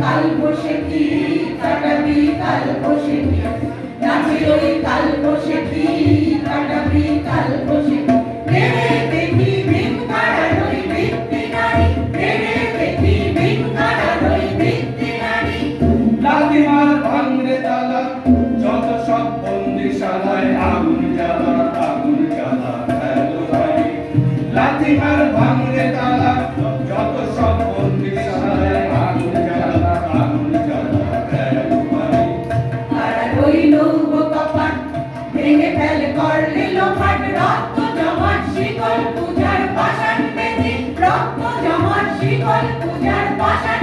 কাল বসেছি কাটাবি কাল বসেছি নাচে ওই কাল বসেছি কাটাবি কাল বসেছি মেরে দেখি বিন কাড়ার ওই বৃত্তি নারী মেরে দেখি বিন কাড়ার ওই বৃত্তি নারী লাথি মার ভাঙরে তালা যত সব বন্দিশালায় আগুন জ্বালা ফেলো ভাই লাথি মার ভাঙরে তালা যত সব বন্দিশালায় আগুন জ্বালা ফেলো ভাই আর ওই লৌহ কপাট ভেঙে ফেল করলে লোহাট রক্ত জমাট শিকল পূজার পাষাণ বেদি রক্ত জমাট শিকল পূজার পাষাণ